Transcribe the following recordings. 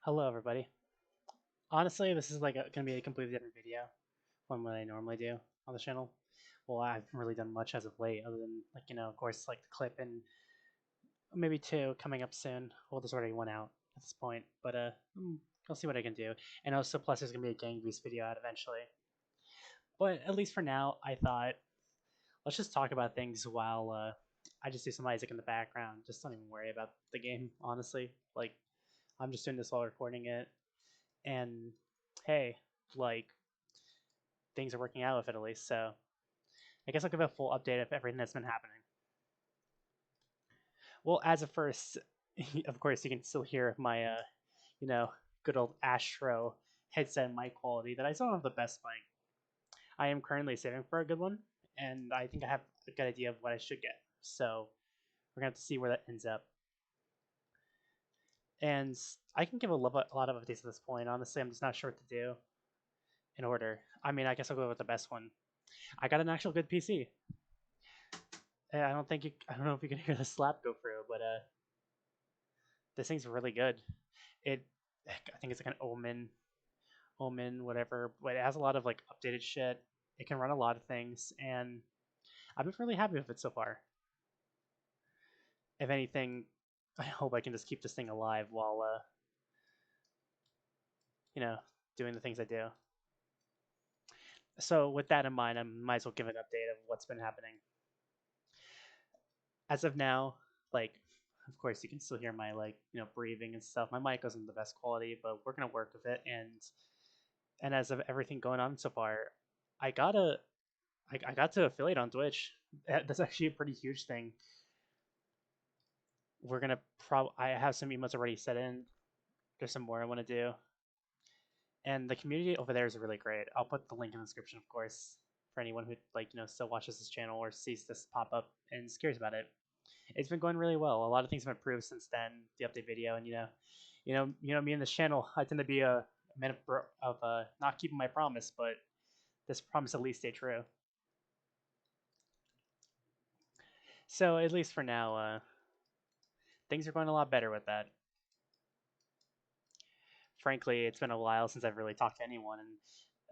Hello, everybody. Honestly, this is gonna be a completely different video from what I normally do on the channel. Well, I haven't really done much as of late, other than of course, like the clip and maybe two coming up soon. Well, there's already one out at this point, but I'll see what I can do. And also, plus, there's gonna be a gang beast video out eventually. But at least for now, I thought let's just talk about things while I just do some Isaac in the background. Just don't even worry about the game, honestly. Like, I'm just doing this while recording it, and hey, like things are working out with it at least. So I guess I'll give a full update of everything that's been happening. Well, as of first, of course, you can still hear my, you know, good old Astro headset mic quality that I still don't have the best mic. I am currently saving for a good one, and I think I have a good idea of what I should get. So we're gonna have to see where that ends up. And I can give a lot of updates at this point. Honestly, I'm just not sure what to do in order. I mean, I guess I'll go with the best one. I got an actual good PC. I don't know if you can hear the slap go through, but this thing's really good. It, I think it's like an Omen, whatever. But it has a lot of like updated shit. It can run a lot of things, and I've been really happy with it so far. If anything, I hope I can just keep this thing alive while you know, doing the things I do. So with that in mind, I might as well give an update of what's been happening. As of now, like of course you can still hear my breathing and stuff. My mic wasn't the best quality, but we're gonna work with it. And as of everything going on so far, I got a I got to affiliate on Twitch. That's actually a pretty huge thing. We're gonna I have some emotes already set in. There's some more I want to do, and the community over there is really great. I'll put the link in the description, of course, for anyone who still watches this channel or sees this pop up and is curious about it. It's been going really well. A lot of things have improved since then, the update video, and me and this channel, I tend to be a man of not keeping my promise, but this promise at least stay true. So at least for now, things are going a lot better with that. Frankly, it's been a while since I've really talked to anyone,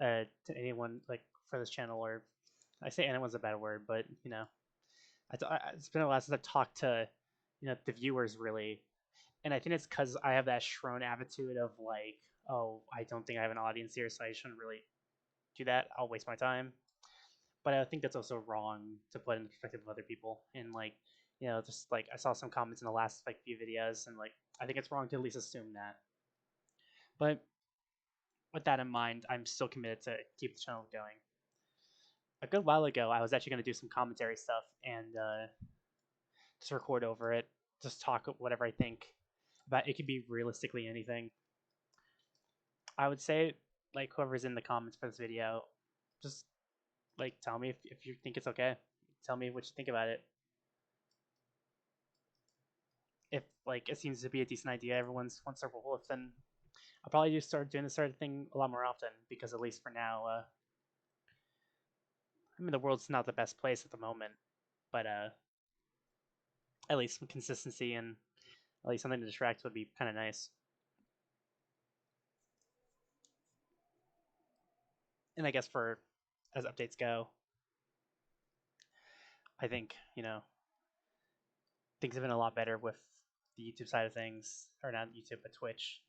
and to anyone like for this channel, or I say anyone's a bad word, but it's been a while since I've talked to the viewers really, and I think it's because I have that Shrone attitude of like, oh, I don't think I have an audience here, so I shouldn't really do that. I'll waste my time. But I think that's also wrong to put in the perspective of other people. And like, just like I saw some comments in the last like few videos, and like I think it's wrong to at least assume that. But with that in mind, I'm still committed to keep the channel going. A good while ago, I was actually going to do some commentary stuff and just record over it, just talk whatever I think about. It could be realistically anything. I would say, like, whoever's in the comments for this video, just like tell me if you think it's okay. Tell me what you think about it. If like it seems to be a decent idea, everyone's wants to roll with, then I'll probably just start doing this sort of thing a lot more often. Because at least for now, I mean the world's not the best place at the moment, but at least some consistency and at least something to distract would be kind of nice. And I guess for as updates go, I think things have been a lot better with the YouTube side of things, or not YouTube, but Twitch.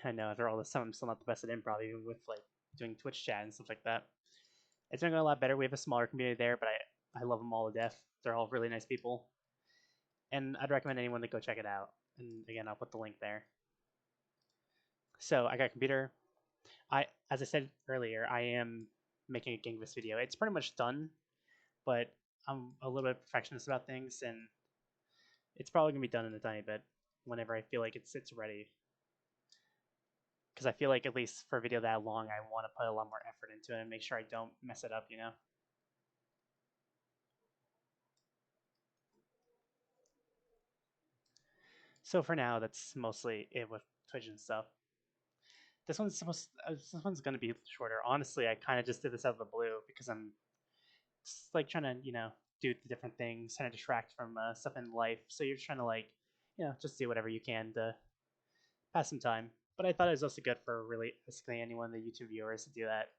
I know after all this time, I'm still not the best at improv, even with like doing Twitch chat and stuff like that. It's been going a lot better. We have a smaller community there, but I love them all to death. They're all really nice people, and I'd recommend anyone to go check it out. And again, I'll put the link there. So I got a computer. As I said earlier, I am making a Gangbus video. It's pretty much done, but I'm a little bit perfectionist about things, and it's probably gonna be done in a tiny bit whenever I feel like it's ready. Because I feel like at least for a video that long, I want to put a lot more effort into it and make sure I don't mess it up. So for now, that's mostly it with Twitch and stuff. This one's gonna be shorter. Honestly, I kind of just did this out of the blue because I'm just like trying to do the different things, kind of distract from stuff in life. So you're trying to like just do whatever you can to pass some time. But I thought it was also good for really basically anyone, the YouTube viewers, to do that.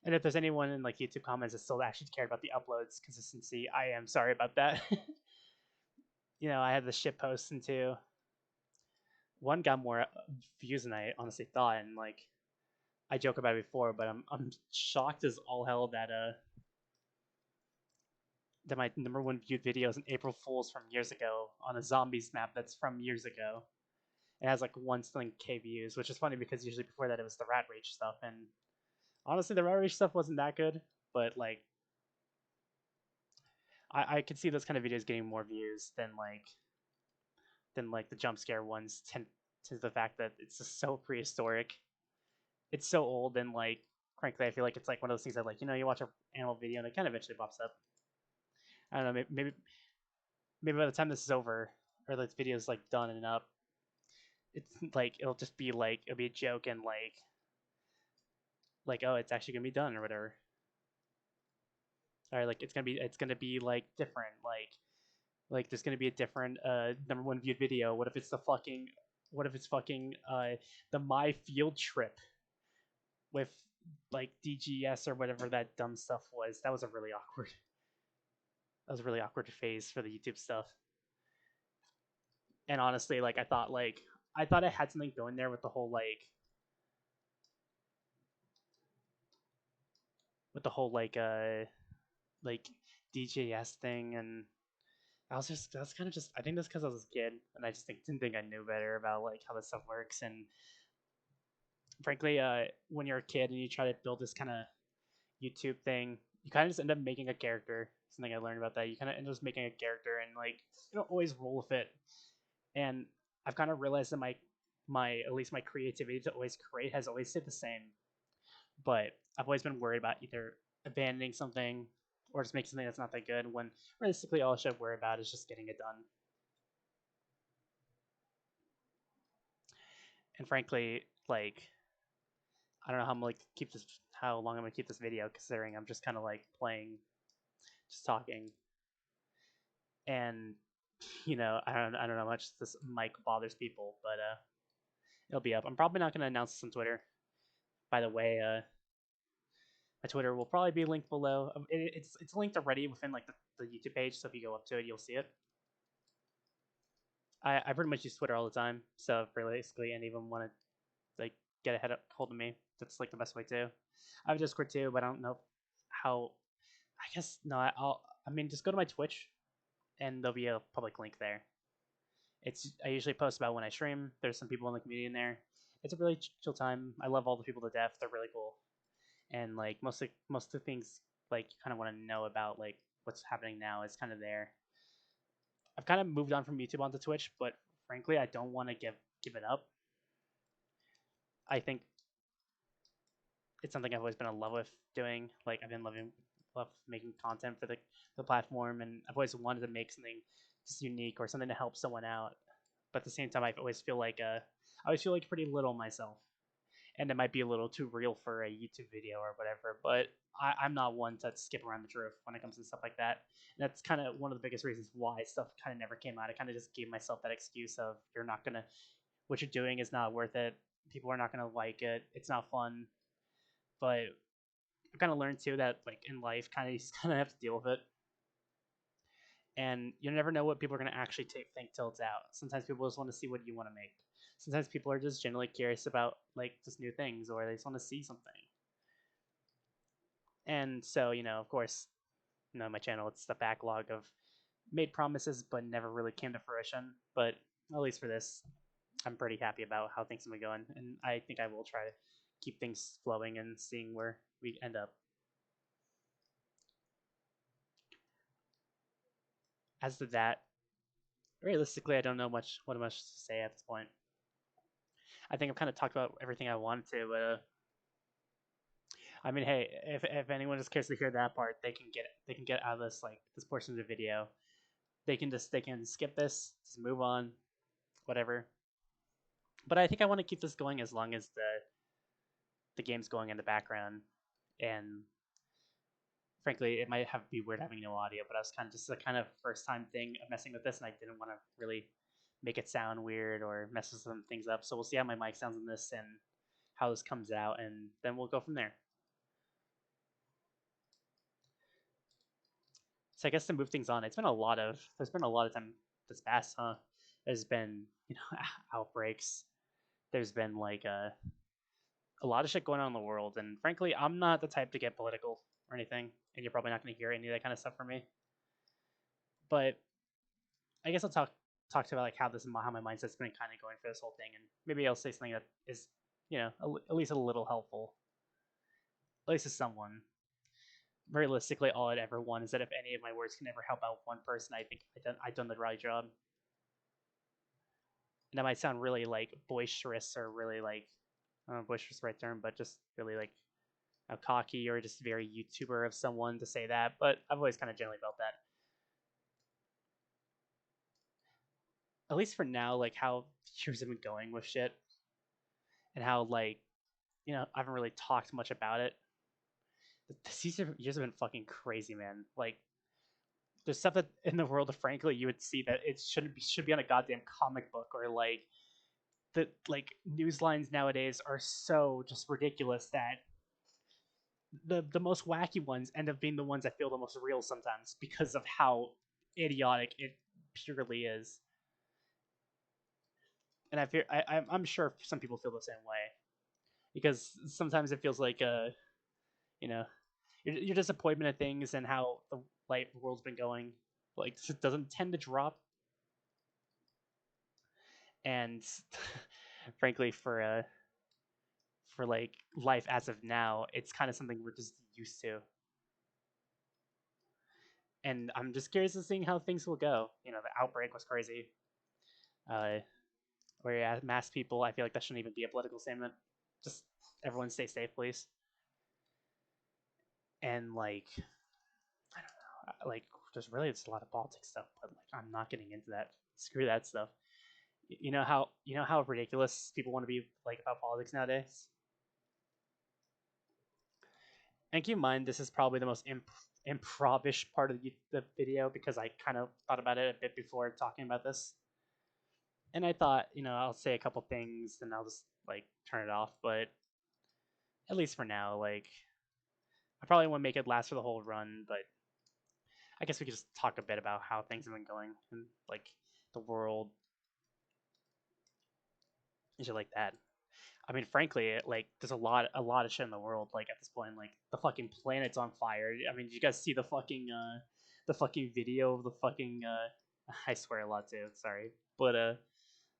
And if there's anyone in like YouTube comments that still actually cared about the uploads consistency, I am sorry about that. I had the shit posts into one got more views than I honestly thought, and like I joke about it before, but I'm shocked as all hell that my number one viewed video is an April Fool's from years ago on a zombies map that's from years ago. It has like 1 K views, which is funny because usually before that it was the Rat Rage stuff, and honestly the Rat Rage stuff wasn't that good, but like I could see those kind of videos getting more views than the jump scare ones tend to the fact that it's just so prehistoric. It's so old and like frankly I feel like it's like one of those things that like you watch an animal video and it kind of eventually pops up. I don't know, maybe by the time this is over or this video is like done and up, it's like it'll just be like it'll be a joke and like oh it's actually gonna be done or whatever. Or like it's gonna be like different like there's gonna be a different number one viewed video. What if it's fucking the my field trip with like DGS or whatever that dumb stuff was. That was a really awkward phase for the YouTube stuff. And honestly, like I thought I had something going there with the whole like DJS thing, and that's kind of just I think that's because I was a kid and I just didn't think I knew better about like how this stuff works. And frankly, when you're a kid and you try to build this kind of YouTube thing, you kind of just end up making a character. Something I learned about that, you kind of end up just making a character and like you don't always roll with it. And I've kind of realized that my at least my creativity to always create has always stayed the same. But I've always been worried about either abandoning something or just making something that's not that good when realistically all I should worry about is just getting it done. And frankly, like I don't know how long I'm gonna keep this video considering I'm just kind of like playing, just talking, and I don't know how much this mic bothers people, but it'll be up. I'm probably not gonna announce this on Twitter. By the way, my Twitter will probably be linked below. It's linked already within like the YouTube page, so if you go up to it, you'll see it. I pretty much use Twitter all the time, so if basically any of them want to like get hold of me, that's like the best way to. I have Discord too, but I don't know how. I guess no. I mean, just go to my Twitch, and there'll be a public link there. I usually post about when I stream. There's some people in the community in there. It's a really chill time. I love all the people to death. They're really cool, and like most of the things like you kind of want to know about like what's happening now is kind of there. I've kind of moved on from YouTube onto Twitch, but frankly, I don't want to give it up. I think it's something I've always been in love with doing. Like I've been love making content for the platform, and I've always wanted to make something just unique or something to help someone out. But at the same time, I always feel like pretty little myself, and it might be a little too real for a YouTube video or whatever. But I'm not one to skip around the truth when it comes to stuff like that. And that's kind of one of the biggest reasons why stuff kind of never came out. I kind of just gave myself that excuse of what you're doing is not worth it. People are not gonna like it. It's not fun. But I kind of learned too that like in life, you just kind of have to deal with it, and you never know what people are gonna actually think till it's out. Sometimes people just want to see what you want to make. Sometimes people are just generally curious about like just new things, or they just want to see something. And so of course, my channel, it's the backlog of made promises but never really came to fruition. But at least for this, I'm pretty happy about how things have been going, and I think I will try to keep things flowing and seeing where we end up. As to that, realistically, I don't know much to say at this point. I think I've kind of talked about everything I wanted to, but I mean, hey, if anyone just cares to hear that part, they can get out of this portion of the video. They can skip this, just move on, whatever. But I think I want to keep this going as long as the game's going in the background. And frankly, it might be weird having no audio, but I was kind of just a kind of first time thing of messing with this, and I didn't want to really make it sound weird or messes some things up. So we'll see how my mic sounds in this and how this comes out, and then we'll go from there. So I guess to move things on, there's been a lot of time this past, huh? There's been outbreaks. There's been like a lot of shit going on in the world, and frankly, I'm not the type to get political or anything, and you're probably not going to hear any of that kind of stuff from me. But I guess I'll talk to about like how how my mindset's been kind of going for this whole thing, and maybe I'll say something that is, at least a little helpful, at least to someone. Realistically, all I'd ever want is that if any of my words can ever help out one person, I think I've done the right job. And that might sound really like boisterous or really like, I don't know if boisterous is the right term, but just really like cocky or just very YouTuber of someone to say that. But I've always kind of generally felt that. At least for now, like how years have been going with shit and how like I haven't really talked much about it. These years have been fucking crazy, man. Like there's stuff that in the world of frankly you would see that it should be on a goddamn comic book or like the like news lines nowadays are so just ridiculous that the most wacky ones end up being the ones that feel the most real sometimes because of how idiotic it purely is. And I'm sure some people feel the same way because sometimes it feels like you know your disappointment at things and how the world's been going like doesn't tend to drop. And frankly, for like life as of now, it's kind of something we're just used to. And I'm just curious to seeing how things will go. The outbreak was crazy. Uh, where yeah, mass people, I feel like that shouldn't even be a political statement. Just everyone stay safe, please. And like, I don't know, like there's a lot of politics stuff, but like I'm not getting into that. Screw that stuff. You know how ridiculous people want to be like about politics nowadays. And keep in mind, this is probably the most improvish part of the video because I kind of thought about it a bit before talking about this. And I thought, I'll say a couple things and I'll just like turn it off. But at least for now, like I probably won't make it last for the whole run. But I guess we could just talk a bit about how things have been going and like the world and shit like that. I mean, frankly, like there's a lot of shit in the world. Like at this point, like the fucking planet's on fire. I mean, did you guys see the fucking video of the fucking I swear a lot too. Sorry, but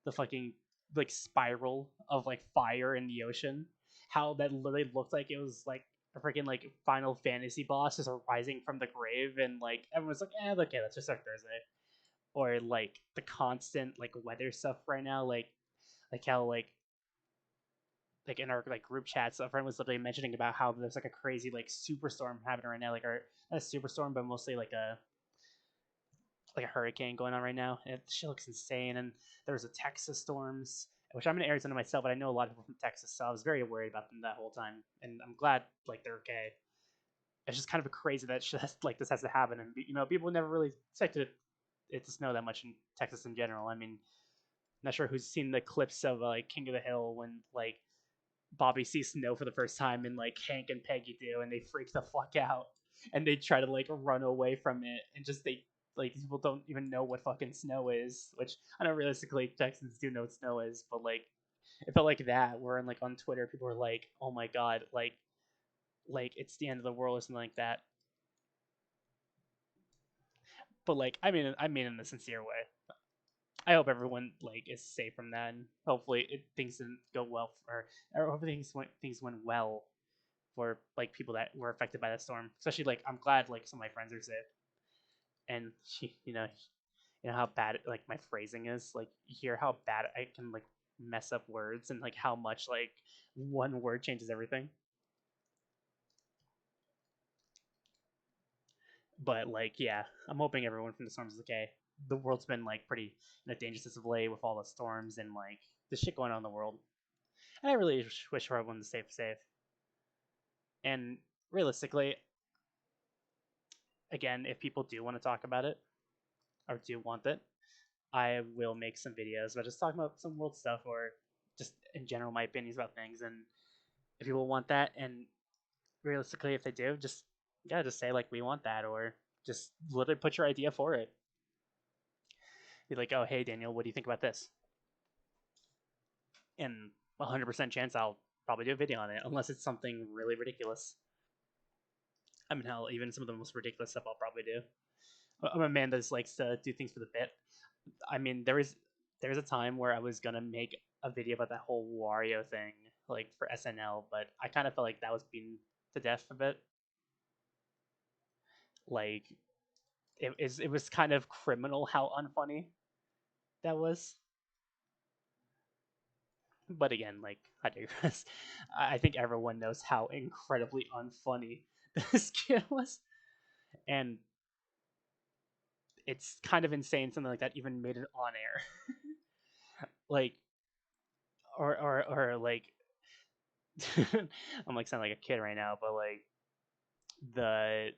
the fucking like spiral of like fire in the ocean. How that literally looked like it was like a freaking like Final Fantasy boss just rising from the grave, and like everyone's like, okay, that's just our Thursday. Or like the constant like weather stuff right now, like how like in our like group chats, a friend was literally mentioning about how there's like a crazy like superstorm happening right now, like or not a superstorm, but mostly like a hurricane going on right now. And shit looks insane. And there was a Texas storms, which I'm in Arizona myself, but I know a lot of people from Texas, so I was very worried about them that whole time. And I'm glad like they're okay. It's just kind of crazy that shit like this has to happen, and people never really expected it to snow that much in Texas in general. I mean, not sure who's seen the clips of like King of the Hill when like Bobby sees snow for the first time and like Hank and Peggy do, and they freak the fuck out and they try to like run away from it, and just they like people don't even know what fucking snow is, which I know realistically Texans do know what snow is, but like it felt like that where like on Twitter people were like, oh my god, like it's the end of the world or something like that. But like I mean in a sincere way. I hope everyone like is safe from that, and hopefully things didn't go well or hopefully things went well for like people that were affected by the storm. Especially like I'm glad like some of my friends are safe. And you know how bad like my phrasing is. Like you hear how bad I can like mess up words and like how much like one word changes everything. But like yeah, I'm hoping everyone from the storms is okay. The world's been like pretty in a dangerous as of late with all the storms and like the shit going on in the world. And I really wish for everyone to stay safe. And realistically, again, if people do want to talk about it or do want it, I will make some videos about just talking about some world stuff or just in general my opinions about things. And if people want that, and realistically, if they do, just yeah, just say like we want that, or just literally put your idea for it. Be like, oh hey Daniel, what do you think about this? And 100% chance I'll probably do a video on it, unless it's something really ridiculous. I mean, hell, even some of the most ridiculous stuff I'll probably do. I'm a man that just likes to do things for the bit. I mean, there was a time where I was gonna make a video about that whole Wario thing, like for SNL, but I kind of felt like that was beaten to death a bit. Like it was kind of criminal how unfunny that was. But again, like I digress. I think everyone knows how incredibly unfunny this kid was, and it's kind of insane something like that even made it on air. Like or like I'm like sounding like a kid right now, but like the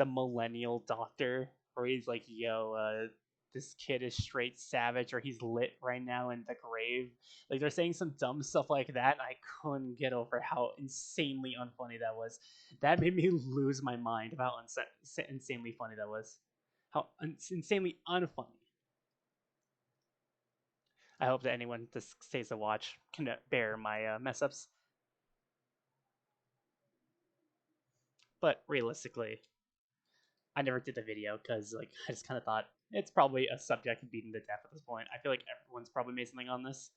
the millennial doctor where he's like, yo, this kid is straight savage or he's lit right now in the grave. Like they're saying some dumb stuff like that, and I couldn't get over how insanely unfunny that was. That made me lose my mind about how insanely funny that was. How insanely unfunny. I hope that anyone that stays to watch can bear my mess ups. But realistically, I never did the video because like I just kind of thought it's probably a subject beaten to death at this point. I feel like everyone's probably made something on this,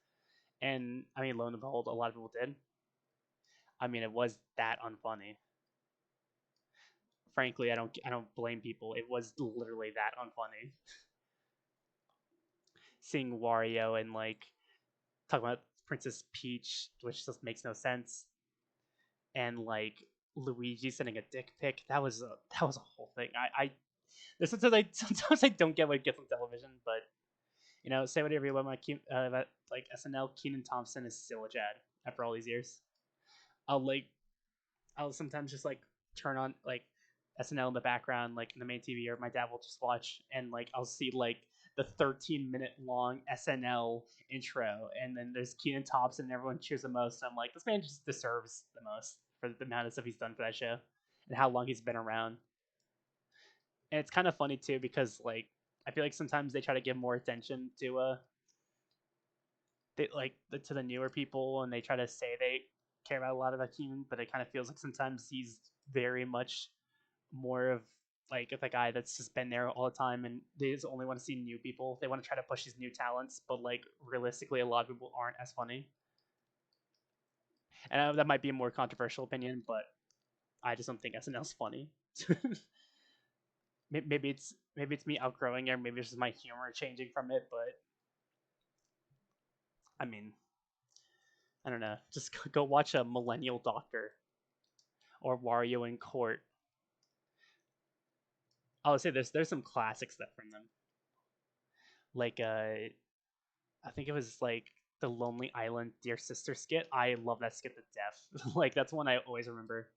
and I mean, lo and behold, a lot of people did. I mean, it was that unfunny. Frankly, I don't blame people. It was literally that unfunny. Seeing Wario and like talking about Princess Peach, which just makes no sense, and like Luigi sending a dick pic. That was a whole thing. There's sometimes I don't get what gets on television, but say whatever you want about like SNL. Keenan Thompson is still a Chad after all these years. I'll like I'll sometimes just like turn on like SNL in the background, like in the main TV, or my dad will just watch, and like I'll see like the 13-minute long SNL intro, and then there's Keenan Thompson, and everyone cheers the most. And I'm like, this man just deserves the most for the amount of stuff he's done for that show and how long he's been around. And it's kind of funny too because like I feel like sometimes they try to give more attention to to the newer people, and they try to say they care about a lot of Hakeem, but it kind of feels like sometimes he's very much more of like the guy that's just been there all the time, and they just only want to see new people. They want to try to push these new talents, but like realistically, a lot of people aren't as funny. And that might be a more controversial opinion, but I just don't think SNL's funny. Maybe it's me outgrowing it, or maybe it's just my humor changing from it. But I mean, I don't know. Just go watch a Millennial Doctor or Wario in Court. I'll say there's some classic stuff from them. Like I think it was like the Lonely Island Dear Sister skit. I love that skit to death. Like that's one I always remember.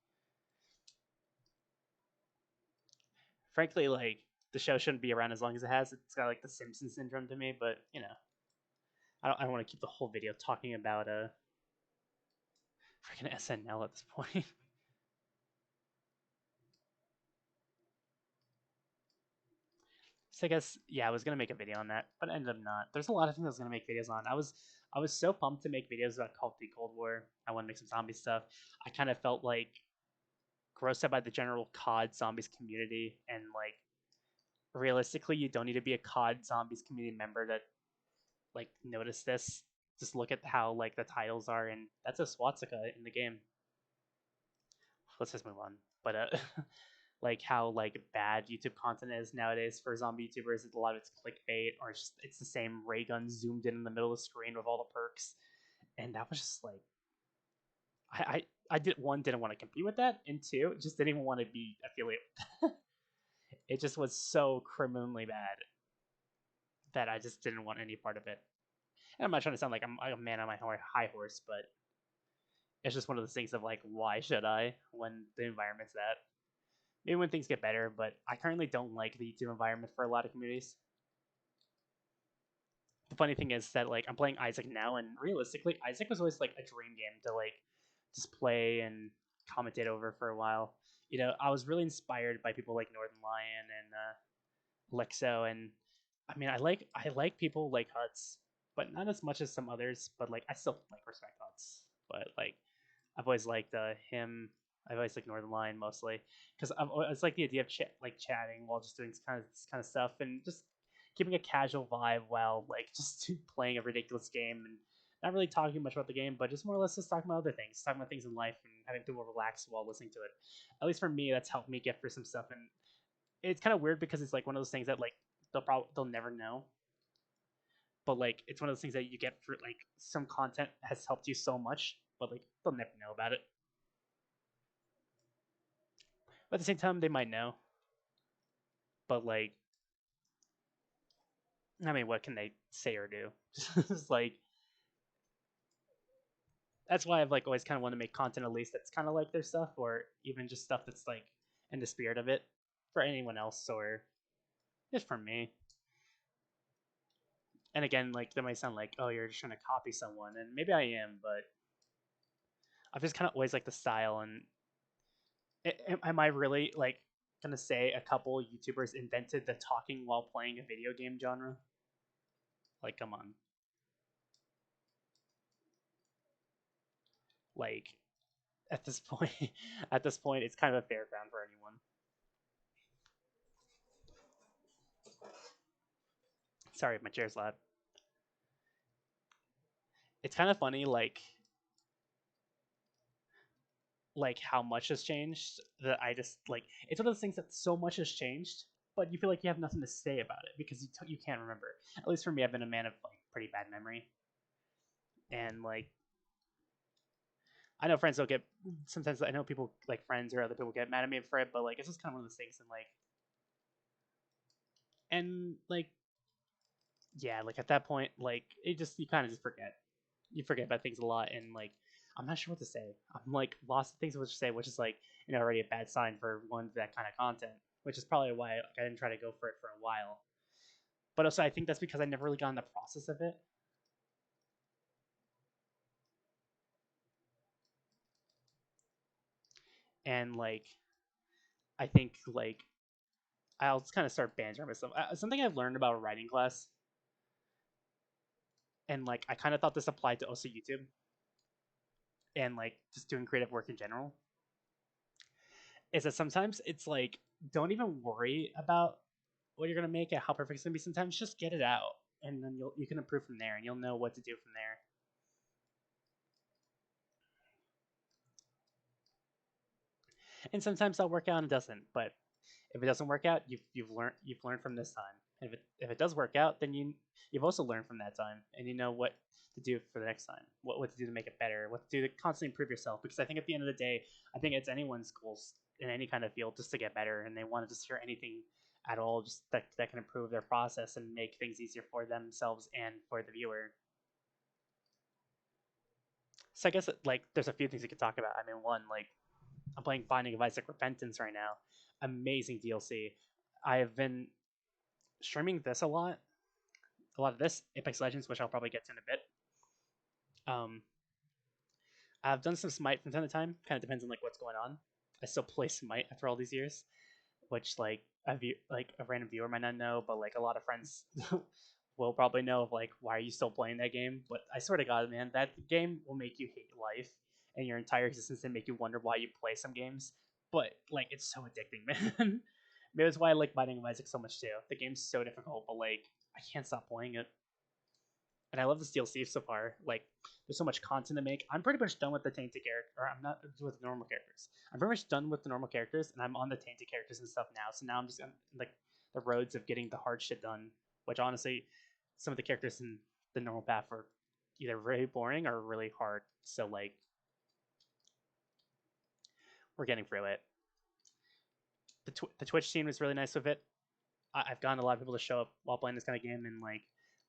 Frankly, like the show shouldn't be around as long as it has. It's got like the Simpson syndrome to me, but I don't want to keep the whole video talking about freaking SNL at this point. So I guess yeah, I was gonna make a video on that, but I ended up not. There's a lot of things I was gonna make videos on. I was so pumped to make videos about Call of Duty Cold War. I want to make some zombie stuff. I kind of felt like grossed out by the general COD zombies community, and like realistically, you don't need to be a COD zombies community member to like notice this. Just look at how like the titles are, and that's a swastika in the game. Let's just move on. But like how like bad YouTube content is nowadays for zombie YouTubers. A lot of it's clickbait, or it's the same ray gun zoomed in the middle of the screen with all the perks, and that was just like I didn't want to compete with that, and two just didn't even want to be affiliated. It just was so criminally bad that I just didn't want any part of it. And I'm not trying to sound like I'm a man on my high horse, but it's just one of those things of like, why should I when the environment's that? Maybe when things get better, but I currently don't like the YouTube environment for a lot of communities. the funny thing is that like I'm playing Isaac now, and realistically, Isaac was always like a dream game to like just play and commentate over for a while. You know, I was really inspired by people like Northern Lion and Lexo, and I mean, I like people like Huts, but not as much as some others. But like, I still like respect Huts, but like, I've always liked him. I've always liked Northern Lion mostly because it's like the idea of like chatting while just doing this kind of stuff and just keeping a casual vibe while like just playing a ridiculous game and not really talking much about the game, but just more or less just talking about other things, talking about things in life and having people relax while listening to it. At least for me, that's helped me get through some stuff, and it's kind of weird because it's like one of those things that like they'll never know, but like it's one of those things that you get for like some content has helped you so much, but like they'll never know about it. But at the same time, they might know. But like, I mean, what can they say or do? It's like that's why I've like always kind of want to make content at least that's kind of like their stuff, or even just stuff that's like in the spirit of it for anyone else or just for me. And again, like that might sound like, oh, you're just trying to copy someone, and maybe I am, but I've just kind of always like the style. And am I really like gonna say a couple YouTubers invented the talking while playing a video game genre? Like, come on. Like at this point, at this point, it's kind of a fair ground for anyone. Sorry, my chair's loud. It's kind of funny, like how much has changed that I just like. It's one of those things that so much has changed, but you feel like you have nothing to say about it because you can't remember. At least for me, I've been a man of like pretty bad memory, and like I know friends don't get sometimes I know people like friends or other people get mad at me for it, but like it's just kind of one of those things and like yeah, like at that point, like it just you kind of just forget. You forget about things a lot, and like I'm not sure what to say. I'm like lost in things of what to say, which is like already a bad sign for one that kind of content, which is probably why like, I didn't try to go for it for a while. But also, I think that's because I never really got in the process of it, and like I think like I'll just kind of start bantering myself. Something I've learned about writing class, and like I kind of thought this applied to also YouTube and like just doing creative work in general, is that sometimes it's like don't even worry about what you're gonna make it, how perfect it's gonna be. Sometimes just get it out, and then you can improve from there, and you'll know what to do from there. And sometimes that'll work out and it doesn't. But if it doesn't work out, you've learned from this time. And if it does work out, then you've also learned from that time, and you know what to do for the next time, what to do to make it better, what to do to constantly improve yourself. Because I think at the end of the day, I think it's anyone's goals in any kind of field just to get better, and they want to just hear anything at all just that can improve their process and make things easier for themselves and for the viewer. So I guess like there's a few things we could talk about. I mean, one, like I'm playing Binding of Isaac Repentance right now. Amazing DLC. I have been streaming this a lot of this Apex Legends, which I'll probably get to in a bit. Um, I've done some Smite from time to time. Kind of depends on like what's going on. I still play Smite after all these years, which like like a random viewer might not know, but like a lot of friends will probably know of like why are you still playing that game. But I swear to God, man, that game will make you hate life and your entire existence and make you wonder why you play some games. But like it's so addicting, man. Maybe that's why I like Binding of Isaac so much too. The game's so difficult, but like I can't stop playing it. And I love this DLC so far. Like, there's so much content to make. I'm pretty much done with the tainted character, or I'm not with the normal characters. I'm pretty much done with the normal characters, and I'm on the tainted characters and stuff now. So now I'm just on like the roads of getting the hard shit done. Which honestly, some of the characters in the normal path are either very boring or really hard. So like, we're getting through it. The Twitch scene was really nice with it. I've gotten a lot of people to show up while playing this kind of game, and like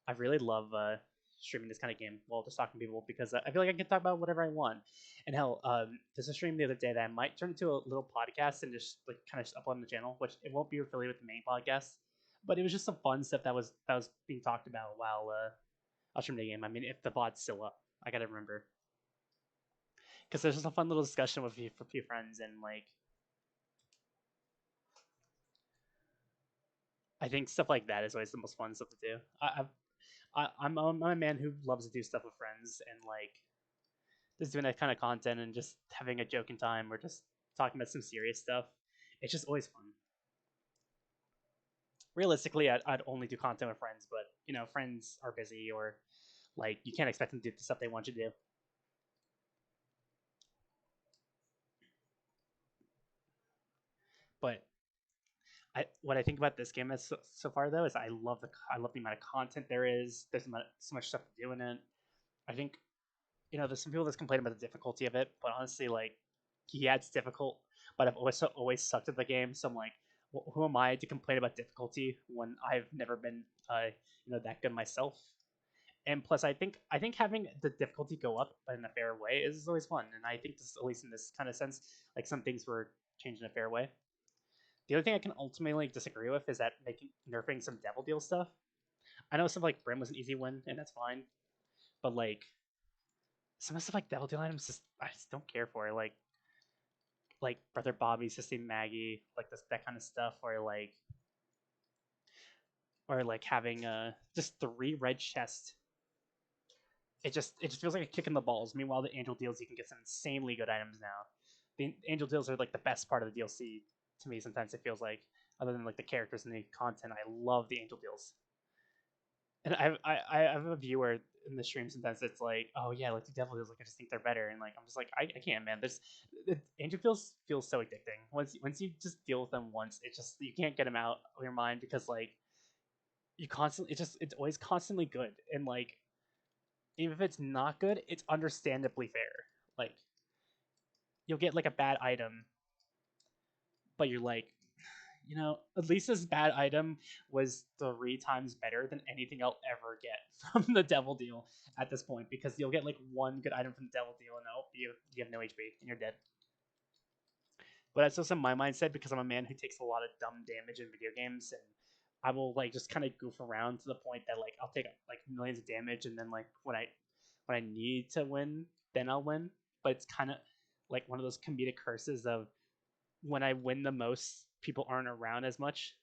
I really love streaming this kind of game while just talking to people because I feel like I can talk about whatever I want. And hell, there's a stream the other day that I might turn into a little podcast and just like kind of just upload on the channel, which it won't be affiliated with the main podcast, but it was just some fun stuff that was being talked about while Ultra mini game. I mean, if the bot's still up, I gotta remember because there's just a fun little discussion with a few friends, and like I think stuff like that is always the most fun stuff to do. I'm a man who loves to do stuff with friends and like just doing that kind of content and just having a joking time or just talking about some serious stuff. It's just always fun. Realistically, I'd only do content with friends, but you know, friends are busy or like you can't expect them to do the stuff they want you to do. But what I think about this game is so far though is I love the amount of content there is. There's so much stuff to do in it. I think you know there's some people that's complain about the difficulty of it, but honestly, like yeah, it's difficult. But I've always sucked at the game, so I'm like, who am I to complain about difficulty when I've never been you know that good myself? And plus, I think having the difficulty go up but in a fair way is always fun. And I think this, at least in this kind of sense, like some things were changed in a fair way. The other thing I can ultimately disagree with is that making nerfing some devil deal stuff. I know stuff like Brim was an easy win, and that's fine. But like some of the stuff like devil deal items, just I just don't care for. Like Brother Bobby, Sister Maggie, like this that kind of stuff, or like having just 3 red chests. It just feels like a kick in the balls. Meanwhile, the angel deals you can get some insanely good items now. The angel deals are like the best part of the DLC to me. Sometimes it feels like, other than like the characters and the content, I love the angel deals. And I have a viewer in the stream sometimes it's like, oh yeah, like the devil deals, like I just think they're better, and like I'm just like I can't, man. There's the angel deals feels so addicting. Once you just deal with them once, it just you can't get them out of your mind because like you constantly it's always constantly good and like even if it's not good, it's understandably fair. Like you'll get like a bad item, but you're like, you know, at least this bad item was 3 times better than anything I'll ever get from the devil deal at this point because you'll get like one good item from the devil deal and oh, you have no HP and you're dead. But that's also my mindset because I'm a man who takes a lot of dumb damage in video games and I will like just kind of goof around to the point that like I'll take like millions of damage and then like when I need to win, then I'll win. But it's kind of like one of those comedic curses of when I win the most, people aren't around as much,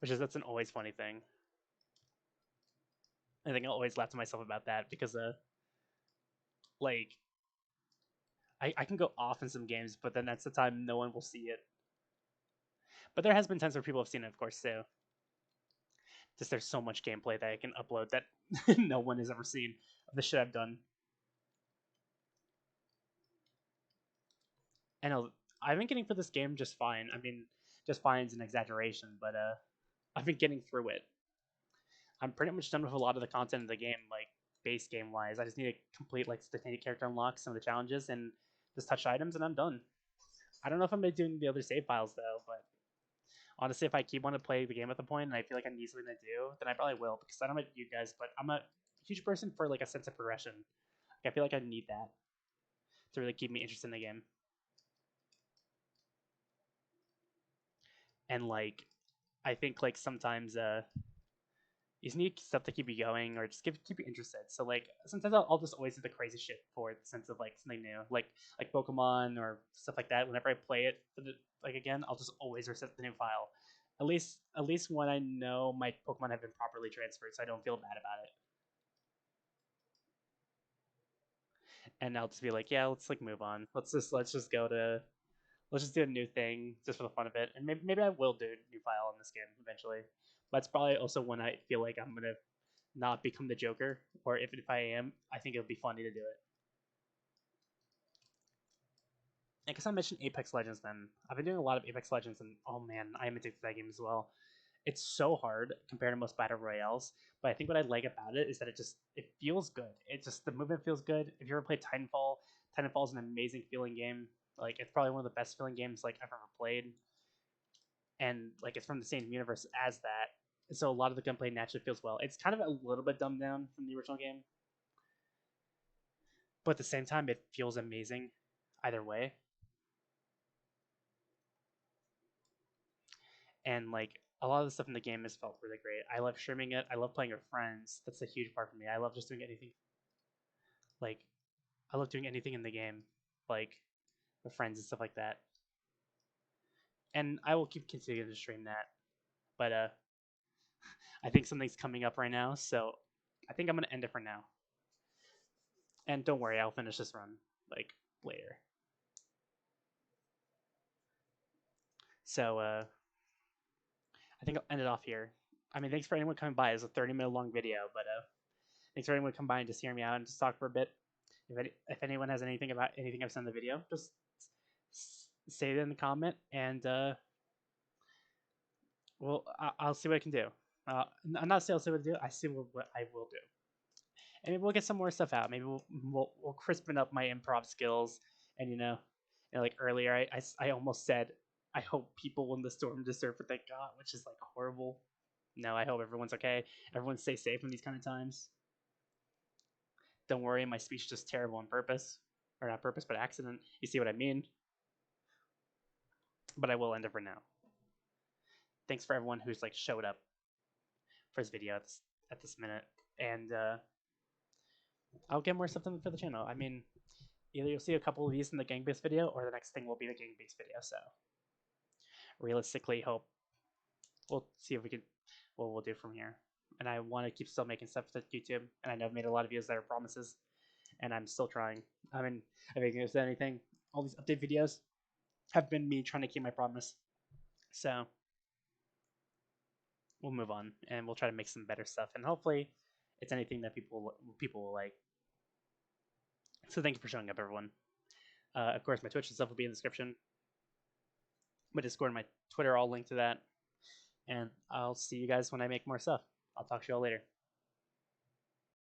which is that's an always funny thing. I think I'll always laugh to myself about that because like I can go off in some games, but then that's the time no one will see it. But there has been times where people have seen it, of course, too. Just there's so much gameplay that I can upload that no one has ever seen of the shit I've done. And I've been getting for this game just fine. I mean, just fine is an exaggeration, but I've been getting through it. I'm pretty much done with a lot of the content of the game, like base game wise. I just need to complete like the character unlocks, some of the challenges, and just touch items, and I'm done. I don't know if I'm gonna do the other save files though, but honestly, if I keep wanting to play the game at the point and I feel like I need something to do, then I probably will because I don't know about you guys, but I'm a huge person for like a sense of progression. Like, I feel like I need that to really keep me interested in the game. And like, I think like sometimes you just need stuff to keep you going or just keep you interested. So like sometimes I'll just always do the crazy shit for the sense of like something new, like Pokemon or stuff like that. Whenever I play it for the like again, I'll just always reset the new file. At least when I know my Pokemon have been properly transferred, so I don't feel bad about it. And I'll just be like, yeah, let's like move on. Let's just go to let's just do a new thing just for the fun of it. And maybe I will do a new file on this game eventually. But it's probably also when I feel like I'm gonna not become the Joker, or if I am, I think it'll be funny to do it. And because I mentioned Apex Legends, then I've been doing a lot of Apex Legends, and oh man, I am addicted to that game as well. It's so hard compared to most battle royales, but I think what I like about it is that it feels good. It just the movement feels good. If you ever played Titanfall, Titanfall is an amazing feeling game. Like it's probably one of the best feeling games like I've ever played, and like it's from the same universe as that. And so a lot of the gunplay naturally feels well. It's kind of a little bit dumbed down from the original game, but at the same time, it feels amazing either way. And like a lot of the stuff in the game has felt really great. I love streaming it. I love playing with friends. That's a huge part for me. I love just doing anything. Like I love doing anything in the game, like with friends and stuff like that. And I will keep continuing to stream that. But I think something's coming up right now, so I think I'm gonna end it for now. And don't worry, I'll finish this run like later. So I think I'll end it off here. I mean, thanks for anyone coming by. It's a 30-minute long video, but thanks for anyone coming by and just hearing me out and just talk for a bit. If anyone has anything about anything I've said in the video, just say it in the comment, and well, I'll see what I can do. I'm not saying I'll see what I do. I see what I will do, and maybe we'll get some more stuff out. Maybe we'll crispen up my improv skills, and like earlier, I almost said I hope people in the storm deserve what they got, which is like horrible. No, I hope everyone's okay. Everyone stay safe in these kind of times. Don't worry, my speech is just terrible on purpose, or not purpose, but accident. You see what I mean? But I will end it for now. Thanks for everyone who's like showed up for this video at this minute, and I'll get more stuff for the channel. I mean, either you'll see a couple of these in the gang base video, or the next thing will be the gang base video. So realistically, hope we'll see if we can what we'll do from here. And I want to keep still making stuff to YouTube, and I know I've made a lot of videos that are promises, and I'm still trying. I mean, I think if there's anything, all these update videos have been me trying to keep my promise. So we'll move on, and we'll try to make some better stuff, and hopefully, it's anything that people will like. So thank you for showing up, everyone. Of course, my Twitch and stuff will be in the description. My Discord and my Twitter all linked to that. And I'll see you guys when I make more stuff. I'll talk to you all later.